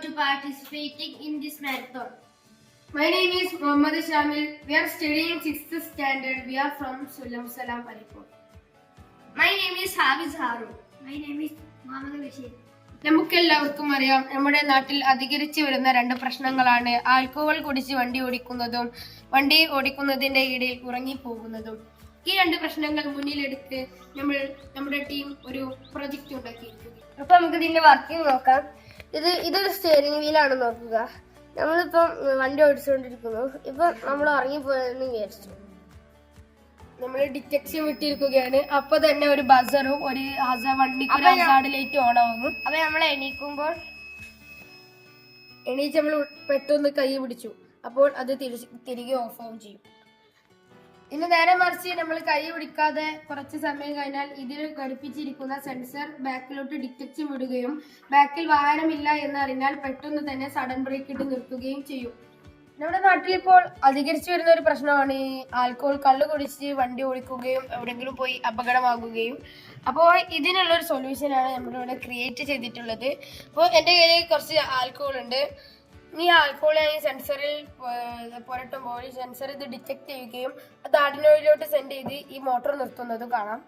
to participating in this marathon. My name is Muhammad Shamil. We are studying 6th standard. We are from Sulam Salam Alipur. My name is Hafiz Harun. My name is Muhammad Bashir. നമുക്കെല്ലാവർക്കും അറിയാം, നമ്മുടെ നാട്ടിൽ അധികരിച്ചു വരുന്ന രണ്ട് പ്രശ്നങ്ങളാണ് alcohol കുടിച്ച് വണ്ടി ഓടിക്കുന്നതും വണ്ടി ഓടിക്കുന്നതിന്റെ ഇടയിൽ ഉറങ്ങിപ്പോകുന്നതും. ഈ രണ്ട് പ്രശ്നങ്ങൾ മുന്നിലെടുത്ത് നമ്മുടെ ടീം ഒരു പ്രൊജക്ട് ഉണ്ടാക്കിയിരിക്കുന്നു. അപ്പൊ നമുക്ക് ഇതിന്റെ വർക്കിംഗ് നോക്കാം. ഇതൊരു സ്റ്റിയറിംഗ് വീലാണ് നോക്കുക. നമ്മളിപ്പം വണ്ടി ഓടിച്ചുകൊണ്ടിരിക്കുന്നു. ഇപ്പൊ നമ്മൾ ഉറങ്ങിപ്പോയെന്ന് വിചാരിച്ചു. നമ്മൾ ഡിറ്റക്ഷൻ വിട്ടിരിക്കുകയാണ്. അപ്പൊ തന്നെ ഒരു ബസറും ഒരു വണ്ടിക്ക് ഹസാർഡ് ലൈറ്റ് ഓൺ ആവുന്നു. അപ്പൊ നമ്മൾ എണീക്കുമ്പോൾ എണീച്ച് നമ്മൾ പെട്ടെന്ന് കൈ പിടിച്ചു, അപ്പോൾ അത് തിരികെ ഓഫ് ആവും ചെയ്യും. ഇന്ന് നേരെ മറിച്ച് നമ്മൾ കൈ പിടിക്കാതെ കുറച്ച് സമയം കഴിഞ്ഞാൽ ഇതിൽ ഘടിപ്പിച്ചിരിക്കുന്ന സെൻസർ ബാക്കിലോട്ട് ഡിറ്റക്ഷൻ വിടുകയും ബാക്കിൽ വാഹനമില്ല എന്നറിഞ്ഞാൽ പെട്ടെന്ന് തന്നെ സഡൻ ബ്രേക്ക് ഇട്ട് നിർത്തുകയും ചെയ്യും. നമ്മുടെ നാട്ടിൽ ഇപ്പോൾ അധികരിച്ചു വരുന്ന ഒരു പ്രശ്നമാണ് ഈ ആൽക്കഹോൾ. കള്ളു കുടിച്ച് വണ്ടി ഓടിക്കുകയും എവിടെയെങ്കിലും പോയി അപകടമാകുകയും. അപ്പോൾ ഇതിനുള്ളൊരു സൊല്യൂഷനാണ് നമ്മളിവിടെ ക്രിയേറ്റ് ചെയ്തിട്ടുള്ളത്. അപ്പോൾ എൻ്റെ കയ്യിൽ കുറച്ച് ആൽക്കഹോൾ ഉണ്ട്. ഈ ആൽക്കഹോൾ ഈ സെൻസറിൽ പുരട്ടുമ്പോൾ ഈ സെൻസർ ഇത് ഡിറ്റക്ട് ചെയ്യുകയും അത് ആർഡിനോയിലോട്ട് സെൻഡ് ചെയ്ത് ഈ മോട്ടോർ നിർത്തുന്നതും കാണാം.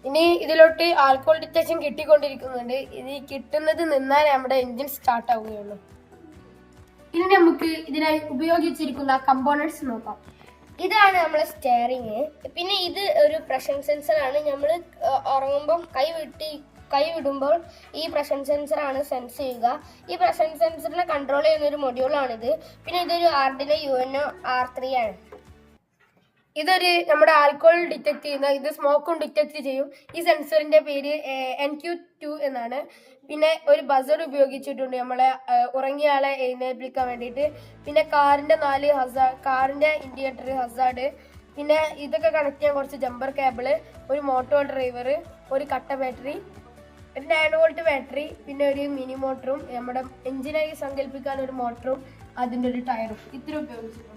ഇനി ഇതിലോട്ട് ആൽക്കഹോൾ ഡിറ്റക്ഷൻ കിട്ടിക്കൊണ്ടിരിക്കുന്നുണ്ട്. ഇത് കിട്ടുന്നത് നിന്നാൽ നമ്മുടെ എഞ്ചിൻ സ്റ്റാർട്ട് ആവുകയുള്ളൂ. ഇനി നമുക്ക് ഇതിനായി ഉപയോഗിച്ചിരിക്കുന്ന കമ്പോണൻസ് നോക്കാം. ഇതാണ് നമ്മളെ സ്റ്റിയറിങ്. പിന്നെ ഇത് ഒരു പ്രഷർ സെൻസറാണ്. നമ്മൾ ഉറങ്ങുമ്പോൾ കൈ വിടുമ്പോൾ ഈ പ്രഷർ സെൻസറാണ് സെൻസ് ചെയ്യുക. ഈ പ്രഷർ സെൻസറിനെ കൺട്രോൾ ചെയ്യുന്ന ഒരു മൊഡ്യൂളാണിത്. പിന്നെ ഇതൊരു ആർഡിനോ UNO R3 ആണ്. ഇതൊരു നമ്മുടെ ആൽക്കഹോൾ ഡിറ്റക്ട് ചെയ്യുന്ന, ഇത് സ്മോക്കും ഡിറ്റക്ട് ചെയ്യും. ഈ സെൻസറിന്റെ പേര് NQ2 എന്നാണ്. പിന്നെ ഒരു ബസർ ഉപയോഗിച്ചിട്ടുണ്ട് നമ്മളെ ഉറങ്ങിയ ആളെ എഴുന്നേൽപ്പിക്കാൻ വേണ്ടിയിട്ട്. പിന്നെ കാറിന്റെ ഇൻഡിക്കേറ്റർ ഹസാർഡ്, പിന്നെ ഇതൊക്കെ കണക്ട് ചെയ്യാൻ കുറച്ച് ജമ്പർ കേബിള്, ഒരു മോട്ടോർ ഡ്രൈവർ, ഒരു കട്ട ബാറ്ററി, ഒരു 9 വോൾട്ട് ബാറ്ററി, പിന്നെ ഒരു മിനി മോട്ടറും നമ്മുടെ എഞ്ചിനായി സങ്കല്പിക്കാൻ ഒരു മോട്ടറും അതിൻ്റെ ഒരു ടയറും ഇത്ര ഉപയോഗിച്ചിട്ടുണ്ട്.